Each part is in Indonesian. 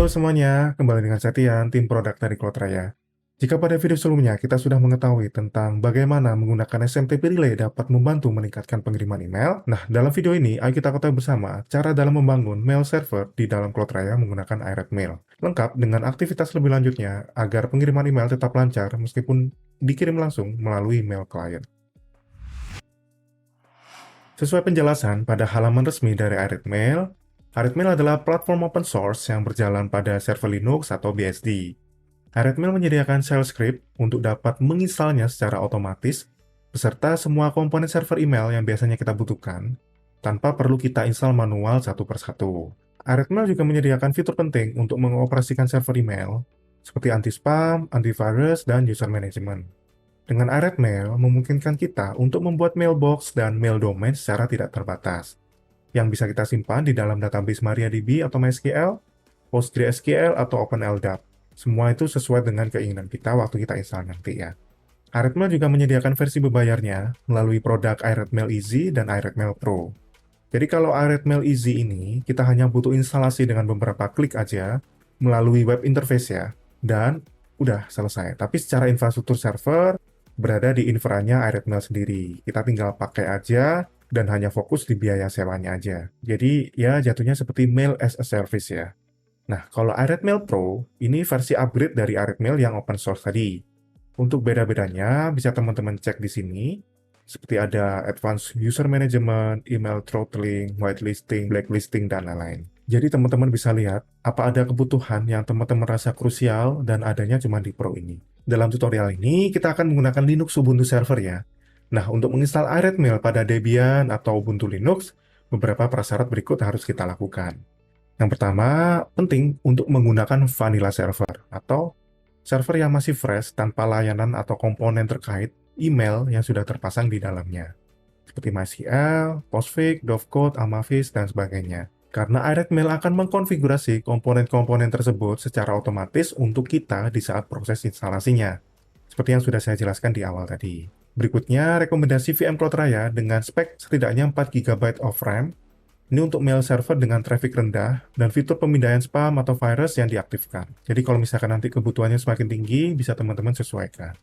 Halo semuanya, kembali dengan Septian, tim produk dari Cloud Raya. Jika pada video sebelumnya kita sudah mengetahui tentang bagaimana menggunakan SMTP Relay dapat membantu meningkatkan pengiriman email, nah dalam video ini ayo kita ketahui bersama cara dalam membangun mail server di dalam Cloud Raya menggunakan iRed Mail. Lengkap dengan aktivitas lebih lanjutnya agar pengiriman email tetap lancar meskipun dikirim langsung melalui mail client. Sesuai penjelasan pada halaman resmi dari iRed Mail adalah platform open source yang berjalan pada server Linux atau BSD. iRed Mail menyediakan shell script untuk dapat menginstalnya secara otomatis, beserta semua komponen server email yang biasanya kita butuhkan, tanpa perlu kita install manual satu persatu. iRed Mail juga menyediakan fitur penting untuk mengoperasikan server email, seperti anti-spam, antivirus, dan user management. Dengan iRed Mail memungkinkan kita untuk membuat mailbox dan mail domain secara tidak terbatas, yang bisa kita simpan di dalam database MariaDB atau MySQL, PostgreSQL, atau OpenLDAP. Semua itu sesuai dengan keinginan kita waktu kita install nanti ya. iRed Mail juga menyediakan versi berbayarnya melalui produk iRed Mail Easy dan iRed Mail Pro. Jadi kalau iRed Mail Easy ini, kita hanya butuh instalasi dengan beberapa klik aja melalui web interface ya, dan udah selesai. Tapi secara infrastruktur server, berada di infranya iRed Mail sendiri. Kita tinggal pakai aja dan hanya fokus di biaya sewanya aja. Jadi ya jatuhnya seperti mail as a service ya. Nah, kalau iRed Mail Pro, ini versi upgrade dari iRed Mail yang open source tadi. Untuk beda-bedanya, bisa teman-teman cek di sini, seperti ada Advanced User Management, Email Throttling, Whitelisting, Blacklisting, dan lain-lain. Jadi teman-teman bisa lihat, apa ada kebutuhan yang teman-teman rasa krusial dan adanya cuma di Pro ini. Dalam tutorial ini, kita akan menggunakan Linux Ubuntu Server ya. Nah, untuk menginstal iRed Mail pada Debian atau Ubuntu Linux, beberapa prasyarat berikut harus kita lakukan. Yang pertama, penting untuk menggunakan vanilla server atau server yang masih fresh tanpa layanan atau komponen terkait email yang sudah terpasang di dalamnya, seperti MySQL, Postfix, Dovecot, Amavis, dan sebagainya. Karena iRed Mail akan mengkonfigurasi komponen-komponen tersebut secara otomatis untuk kita di saat proses instalasinya, seperti yang sudah saya jelaskan di awal tadi. Berikutnya, rekomendasi VM Cloud Raya dengan spek setidaknya 4 GB of RAM. Ini untuk mail server dengan traffic rendah dan fitur pemindahan spam atau virus yang diaktifkan. Jadi kalau misalkan nanti kebutuhannya semakin tinggi, bisa teman-teman sesuaikan.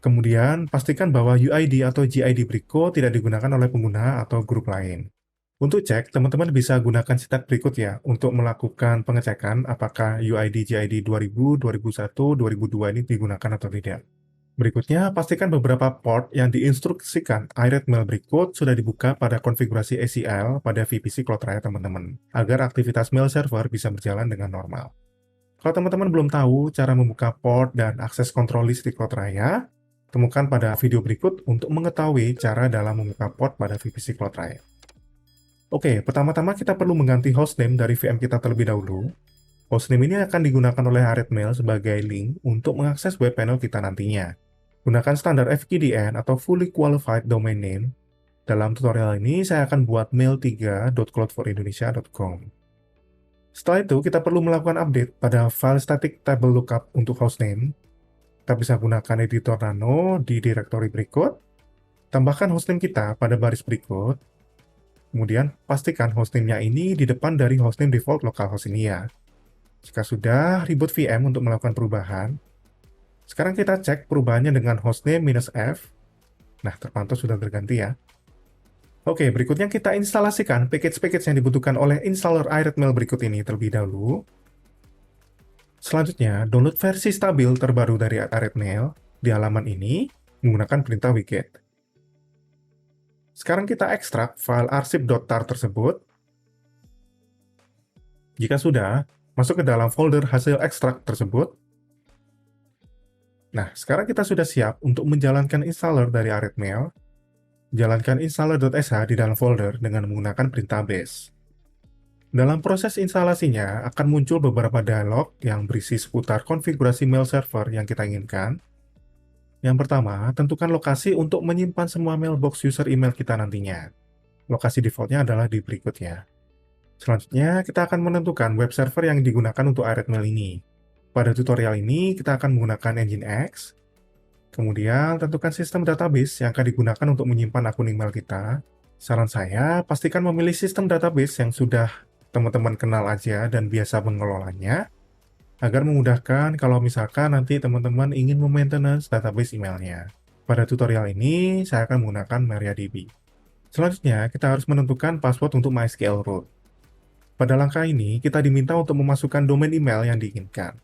Kemudian, pastikan bahwa UID atau GID berikut tidak digunakan oleh pengguna atau grup lain. Untuk cek, teman-teman bisa gunakan sitak berikut ya, untuk melakukan pengecekan apakah UID GID 2000, 2001, 2002 ini digunakan atau tidak. Berikutnya, pastikan beberapa port yang diinstruksikan iRed Mail berikut sudah dibuka pada konfigurasi ACL pada VPC Cloud Raya teman-teman, agar aktivitas mail server bisa berjalan dengan normal. Kalau teman-teman belum tahu cara membuka port dan akses kontrol list di Cloud Raya, temukan pada video berikut untuk mengetahui cara dalam membuka port pada VPC Cloud Raya. Oke, pertama-tama kita perlu mengganti hostname dari VM kita terlebih dahulu. Hostname ini akan digunakan oleh iRed Mail sebagai link untuk mengakses web panel kita nantinya. Gunakan standar FQDN atau Fully Qualified Domain Name. Dalam tutorial ini, saya akan buat mail3.cloud4indonesia.com. Setelah itu, kita perlu melakukan update pada file static table lookup untuk hostname. Kita bisa gunakan editor nano di direktori berikut. Tambahkan hostname kita pada baris berikut. Kemudian, pastikan hostname-nya ini di depan dari hostname default localhost ini ya. Jika sudah, reboot VM untuk melakukan perubahan. Sekarang kita cek perubahannya dengan hostname -f. Nah, terpantau sudah berganti ya. Oke, berikutnya kita instalasikan package-package yang dibutuhkan oleh installer iRed Mail berikut ini terlebih dahulu. Selanjutnya, download versi stabil terbaru dari iRed Mail di halaman ini menggunakan perintah wget. Sekarang kita ekstrak file arsip.tar tersebut. Jika sudah, masuk ke dalam folder hasil ekstrak tersebut. Nah, sekarang kita sudah siap untuk menjalankan installer dari iRed Mail. Jalankan installer.sh di dalam folder dengan menggunakan perintah bash. Dalam proses instalasinya, akan muncul beberapa dialog yang berisi seputar konfigurasi mail server yang kita inginkan. Yang pertama, tentukan lokasi untuk menyimpan semua mailbox user email kita nantinya. Lokasi defaultnya adalah di berikutnya. Selanjutnya, kita akan menentukan web server yang digunakan untuk iRed Mail ini. Pada tutorial ini, kita akan menggunakan Nginx. Kemudian, tentukan sistem database yang akan digunakan untuk menyimpan akun email kita. Saran saya, pastikan memilih sistem database yang sudah teman-teman kenal aja dan biasa mengelolanya. agar memudahkan kalau misalkan nanti teman-teman ingin memaintenance database emailnya. Pada tutorial ini, saya akan menggunakan MariaDB. Selanjutnya, kita harus menentukan password untuk MySQL root. Pada langkah ini, kita diminta untuk memasukkan domain email yang diinginkan.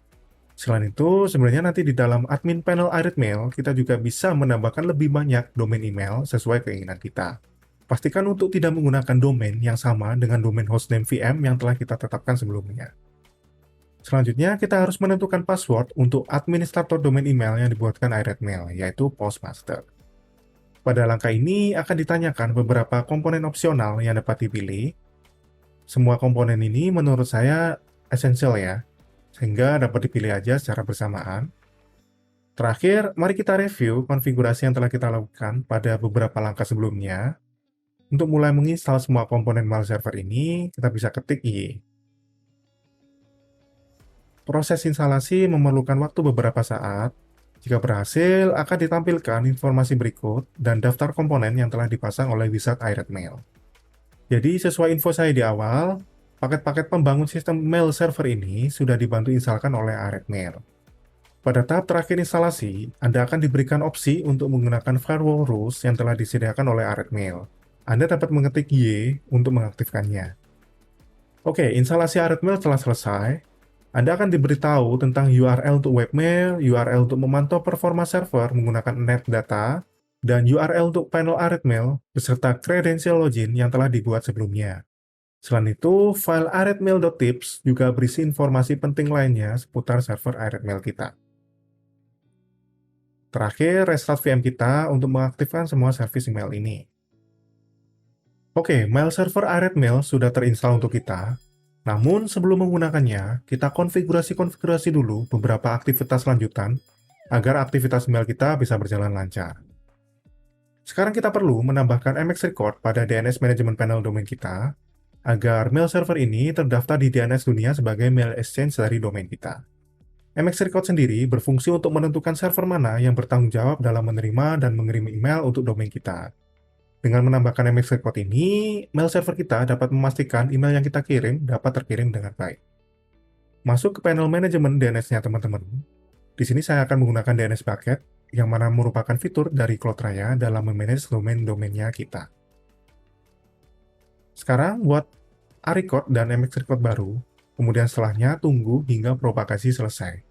Selain itu, sebenarnya nanti di dalam admin panel Aritmail, kita juga bisa menambahkan lebih banyak domain email sesuai keinginan kita. Pastikan untuk tidak menggunakan domain yang sama dengan domain hostname VM yang telah kita tetapkan sebelumnya. Selanjutnya, kita harus menentukan password untuk administrator domain email yang dibuatkan Aritmail, yaitu Postmaster. Pada langkah ini akan ditanyakan beberapa komponen opsional yang dapat dipilih. Semua komponen ini menurut saya esensial ya, sehingga dapat dipilih aja secara bersamaan. Terakhir, mari kita review konfigurasi yang telah kita lakukan pada beberapa langkah sebelumnya. Untuk mulai menginstal semua komponen mail server ini, kita bisa ketik Y. Proses instalasi memerlukan waktu beberapa saat. Jika berhasil, akan ditampilkan informasi berikut dan daftar komponen yang telah dipasang oleh wizard Aritmail. Jadi, sesuai info saya di awal, paket-paket pembangun sistem mail server ini sudah dibantu instalkan oleh Aritmail. Pada tahap terakhir instalasi, Anda akan diberikan opsi untuk menggunakan firewall rules yang telah disediakan oleh Aritmail. Anda dapat mengetik Y untuk mengaktifkannya. Oke, instalasi Aritmail telah selesai. Anda akan diberitahu tentang URL untuk webmail, URL untuk memantau performa server menggunakan NetData, dan URL untuk panel Aritmail beserta credential login yang telah dibuat sebelumnya. Selain itu, file aritmail.tips juga berisi informasi penting lainnya seputar server Aritmail kita. Terakhir, restart VM kita untuk mengaktifkan semua servis email ini. Oke, mail server Aritmail sudah terinstall untuk kita. Namun, sebelum menggunakannya, kita konfigurasi dulu beberapa aktivitas lanjutan agar aktivitas email kita bisa berjalan lancar. Sekarang kita perlu menambahkan MX Record pada DNS Management Panel domain kita agar mail server ini terdaftar di DNS dunia sebagai mail exchange dari domain kita. MX Record sendiri berfungsi untuk menentukan server mana yang bertanggung jawab dalam menerima dan mengirim email untuk domain kita. Dengan menambahkan MX Record ini, mail server kita dapat memastikan email yang kita kirim dapat terkirim dengan baik. Masuk ke panel manajemen DNS-nya teman-teman. Di sini saya akan menggunakan DNS bucket, yang mana merupakan fitur dari Cloudraya dalam memanage domain-domainnya kita. Sekarang buat A-record dan MX Record baru, kemudian setelahnya tunggu hingga propagasi selesai.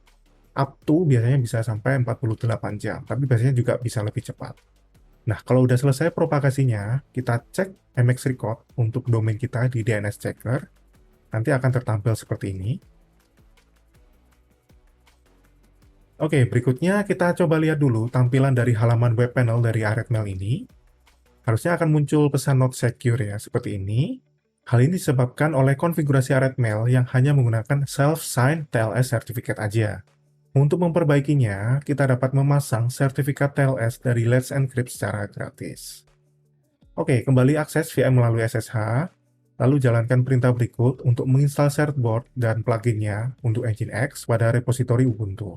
Up to biasanya bisa sampai 48 jam, tapi biasanya juga bisa lebih cepat. Nah, kalau udah selesai propagasinya, kita cek MX Record untuk domain kita di DNS Checker. Nanti akan tertampil seperti ini. Oke, berikutnya kita coba lihat dulu tampilan dari halaman web panel dari Aritmail ini. Harusnya akan muncul pesan not secure ya, seperti ini. Hal ini disebabkan oleh konfigurasi Aritmail yang hanya menggunakan self-signed TLS certificate aja. Untuk memperbaikinya, kita dapat memasang sertifikat TLS dari Let's Encrypt secara gratis. Oke, kembali akses VM melalui SSH, lalu jalankan perintah berikut untuk menginstal certboard dan pluginnya untuk Nginx pada repositori Ubuntu.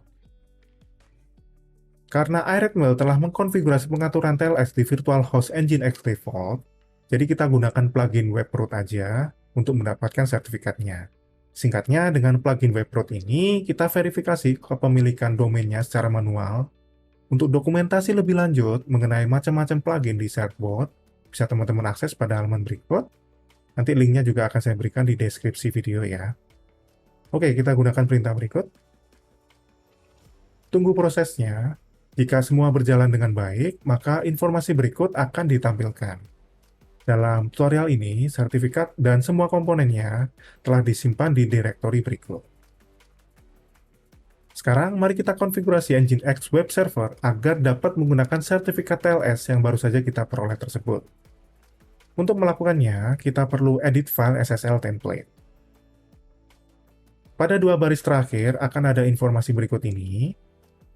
Karena Aritmail telah mengkonfigurasi pengaturan TLS di virtual host Nginx default, jadi kita gunakan plugin webroot aja untuk mendapatkan sertifikatnya. Singkatnya, dengan plugin webroot ini, kita verifikasi kepemilikan domainnya secara manual. Untuk dokumentasi lebih lanjut mengenai macam-macam plugin di certboard, bisa teman-teman akses pada halaman berikut. Nanti linknya juga akan saya berikan di deskripsi video ya. Oke, kita gunakan perintah berikut. Tunggu prosesnya. Jika semua berjalan dengan baik, maka informasi berikut akan ditampilkan. Dalam tutorial ini, sertifikat dan semua komponennya telah disimpan di direktori berikut. Sekarang, mari kita konfigurasi Nginx web server agar dapat menggunakan sertifikat TLS yang baru saja kita peroleh tersebut. Untuk melakukannya, kita perlu edit file SSL template. Pada dua baris terakhir akan ada informasi berikut ini.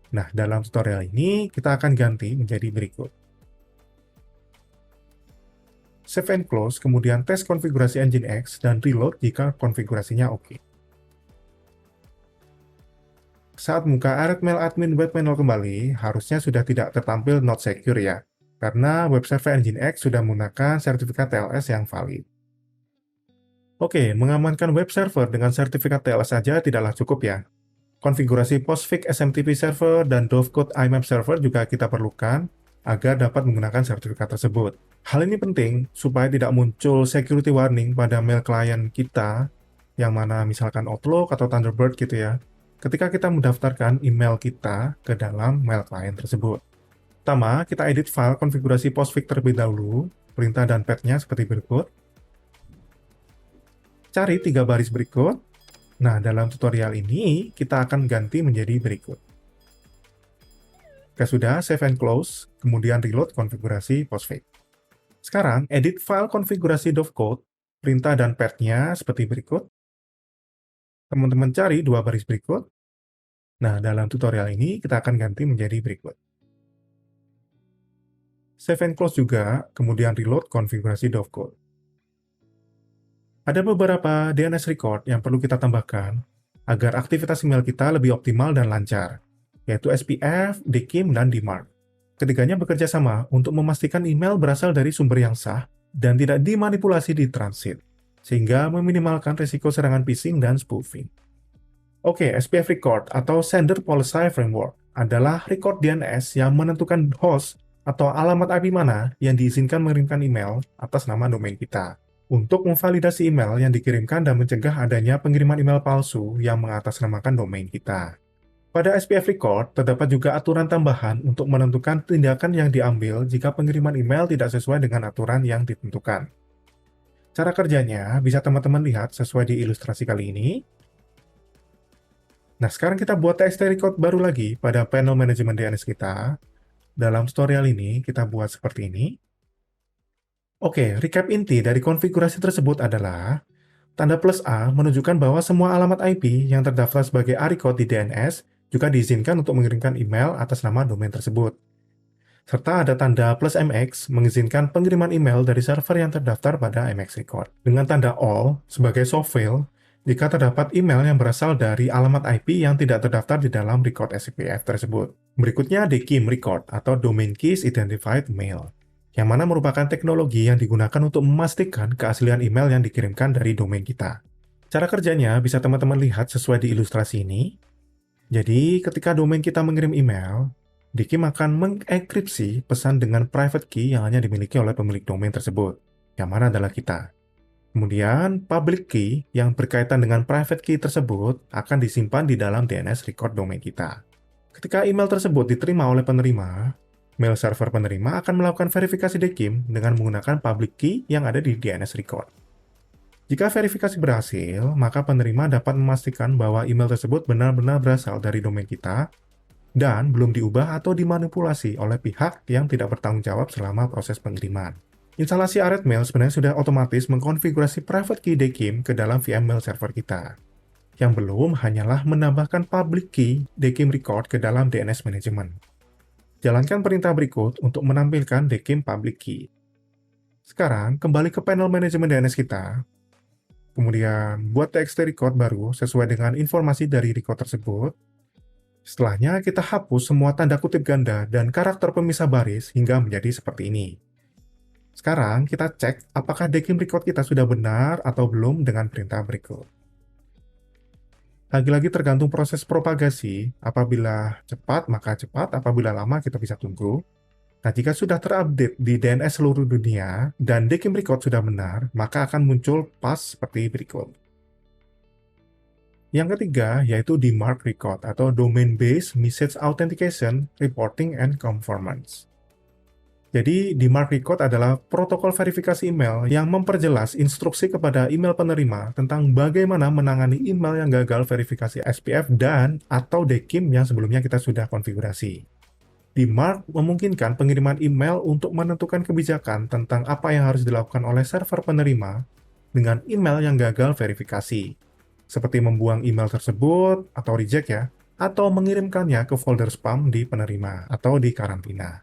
Nah, dalam tutorial ini, kita akan ganti menjadi berikut. Save and close, kemudian tes konfigurasi Nginx, dan reload jika konfigurasinya oke. Saat muka Aritmail admin web panel kembali, harusnya sudah tidak tertampil not secure ya, karena web server Nginx sudah menggunakan sertifikat TLS yang valid. Oke, mengamankan web server dengan sertifikat TLS saja tidaklah cukup ya. Konfigurasi Postfix SMTP server dan Dovecode IMAP server juga kita perlukan agar dapat menggunakan sertifikat tersebut. Hal ini penting supaya tidak muncul security warning pada mail klien kita, yang mana misalkan Outlook atau Thunderbird gitu ya, ketika kita mendaftarkan email kita ke dalam mail klien tersebut. Pertama, kita edit file konfigurasi Postfix terlebih dahulu, perintah dan path-nya seperti berikut. Cari 3 baris berikut. Nah, dalam tutorial ini, kita akan ganti menjadi berikut. Jika sudah, save and close, kemudian reload konfigurasi Postfix. Sekarang, edit file konfigurasi Dovecode, perintah dan path-nya seperti berikut. Teman-teman cari 2 baris berikut. Nah, dalam tutorial ini, kita akan ganti menjadi berikut. Save and close juga, kemudian reload konfigurasi Dovecode. Ada beberapa DNS record yang perlu kita tambahkan agar aktivitas email kita lebih optimal dan lancar, yaitu SPF, DKIM, dan DMARC. Ketiganya bekerja sama untuk memastikan email berasal dari sumber yang sah dan tidak dimanipulasi di transit, sehingga meminimalkan risiko serangan phishing dan spoofing. Oke, SPF record atau Sender Policy Framework adalah record DNS yang menentukan host atau alamat IP mana yang diizinkan mengirimkan email atas nama domain kita, untuk memvalidasi email yang dikirimkan dan mencegah adanya pengiriman email palsu yang mengatasnamakan domain kita. Pada SPF Record, terdapat juga aturan tambahan untuk menentukan tindakan yang diambil jika pengiriman email tidak sesuai dengan aturan yang ditentukan. Cara kerjanya bisa teman-teman lihat sesuai di ilustrasi kali ini. Nah, sekarang kita buat TXT record baru lagi pada panel manajemen DNS kita. Dalam tutorial ini, kita buat seperti ini. Oke, recap inti dari konfigurasi tersebut adalah tanda plus A menunjukkan bahwa semua alamat IP yang terdaftar sebagai A-record di DNS juga diizinkan untuk mengirimkan email atas nama domain tersebut. Serta ada tanda plus MX mengizinkan pengiriman email dari server yang terdaftar pada MX record. Dengan tanda all sebagai soft fail jika terdapat email yang berasal dari alamat IP yang tidak terdaftar di dalam record SPF tersebut. Berikutnya DKIM record atau Domain Keys Identified Mail, yang mana merupakan teknologi yang digunakan untuk memastikan keaslian email yang dikirimkan dari domain kita. Cara kerjanya bisa teman-teman lihat sesuai di ilustrasi ini. Jadi, ketika domain kita mengirim email, DKIM akan mengenkripsi pesan dengan private key yang hanya dimiliki oleh pemilik domain tersebut, yang mana adalah kita. Kemudian, public key yang berkaitan dengan private key tersebut akan disimpan di dalam DNS record domain kita. Ketika email tersebut diterima oleh penerima, mail server penerima akan melakukan verifikasi DKIM dengan menggunakan public key yang ada di DNS record. Jika verifikasi berhasil, maka penerima dapat memastikan bahwa email tersebut benar-benar berasal dari domain kita dan belum diubah atau dimanipulasi oleh pihak yang tidak bertanggung jawab selama proses pengiriman. Instalasi AREDMail sebenarnya sudah otomatis mengkonfigurasi private key DKIM ke dalam VM mail server kita. Yang belum hanyalah menambahkan public key DKIM record ke dalam DNS management. Jalankan perintah berikut untuk menampilkan DKIM public key. Sekarang, kembali ke panel manajemen DNS kita. Kemudian, buat TXT record baru sesuai dengan informasi dari record tersebut. Setelahnya, kita hapus semua tanda kutip ganda dan karakter pemisah baris hingga menjadi seperti ini. Sekarang, kita cek apakah DKIM record kita sudah benar atau belum dengan perintah berikut. Lagi-lagi tergantung proses propagasi, apabila cepat maka cepat, apabila lama kita bisa tunggu. Nah, jika sudah terupdate di DNS seluruh dunia dan DKIM record sudah benar, maka akan muncul pas seperti berikut. Yang ketiga yaitu DMARC record atau Domain Based Message Authentication, Reporting, and Conformance. Jadi, DMARC record adalah protokol verifikasi email yang memperjelas instruksi kepada email penerima tentang bagaimana menangani email yang gagal verifikasi SPF dan atau DKIM yang sebelumnya kita sudah konfigurasi. DMARC memungkinkan pengiriman email untuk menentukan kebijakan tentang apa yang harus dilakukan oleh server penerima dengan email yang gagal verifikasi, seperti membuang email tersebut atau reject ya, atau mengirimkannya ke folder spam di penerima atau di karantina.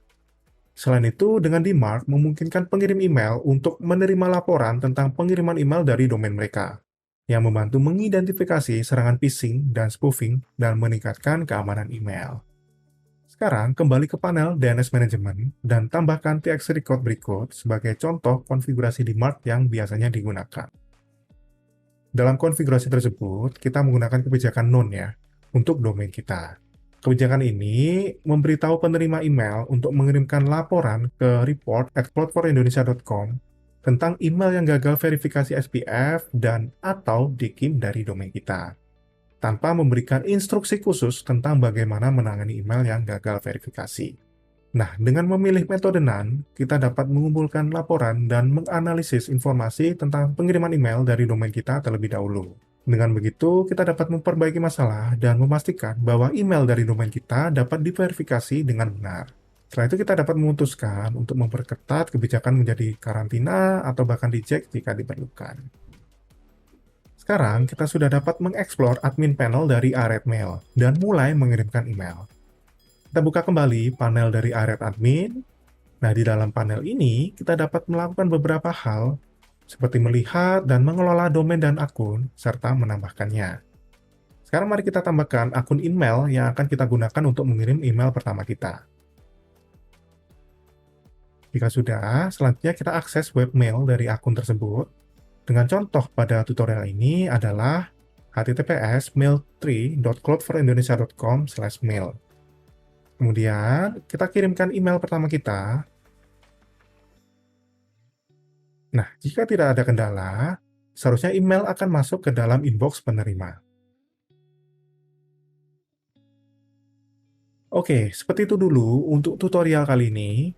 Selain itu, dengan DMARC memungkinkan pengirim email untuk menerima laporan tentang pengiriman email dari domain mereka, yang membantu mengidentifikasi serangan phishing dan spoofing dan meningkatkan keamanan email. Sekarang, kembali ke panel DNS Management dan tambahkan TXT record berikut sebagai contoh konfigurasi DMARC yang biasanya digunakan. Dalam konfigurasi tersebut, kita menggunakan kebijakan none ya, untuk domain kita. Kebijakan ini memberitahu penerima email untuk mengirimkan laporan ke report@cloud4indonesia.com tentang email yang gagal verifikasi SPF dan atau DKIM dari domain kita, tanpa memberikan instruksi khusus tentang bagaimana menangani email yang gagal verifikasi. Nah, dengan memilih metode NaN, kita dapat mengumpulkan laporan dan menganalisis informasi tentang pengiriman email dari domain kita terlebih dahulu. Dengan begitu, kita dapat memperbaiki masalah dan memastikan bahwa email dari domain kita dapat diverifikasi dengan benar. Setelah itu, kita dapat memutuskan untuk memperketat kebijakan menjadi karantina atau bahkan dicek jika diperlukan. Sekarang, kita sudah dapat mengeksplor admin panel dari AREDMail dan mulai mengirimkan email. Kita buka kembali panel dari ARED Admin. Nah, di dalam panel ini, kita dapat melakukan beberapa hal, seperti melihat dan mengelola domain dan akun, serta menambahkannya. Sekarang mari kita tambahkan akun email yang akan kita gunakan untuk mengirim email pertama kita. Jika sudah, selanjutnya kita akses webmail dari akun tersebut. Dengan contoh pada tutorial ini adalah https://mail3.cloud4indonesia.com/mail. Kemudian, kita kirimkan email pertama kita. Nah, jika tidak ada kendala, seharusnya email akan masuk ke dalam inbox penerima. Oke, seperti itu dulu untuk tutorial kali ini.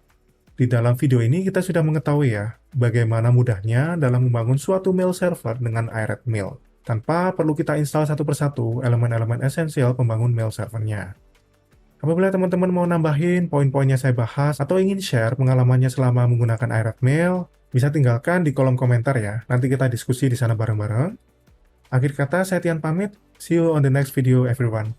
Di dalam video ini kita sudah mengetahui ya, bagaimana mudahnya dalam membangun suatu mail server dengan AREDMail, tanpa perlu kita install satu persatu elemen-elemen esensial pembangun mail servernya. Apabila teman-teman mau nambahin poin-poinnya saya bahas atau ingin share pengalamannya selama menggunakan AREDMail, bisa tinggalkan di kolom komentar ya. Nanti kita diskusi di sana bareng-bareng. Akhir kata, saya Tian pamit. See you on the next video, everyone.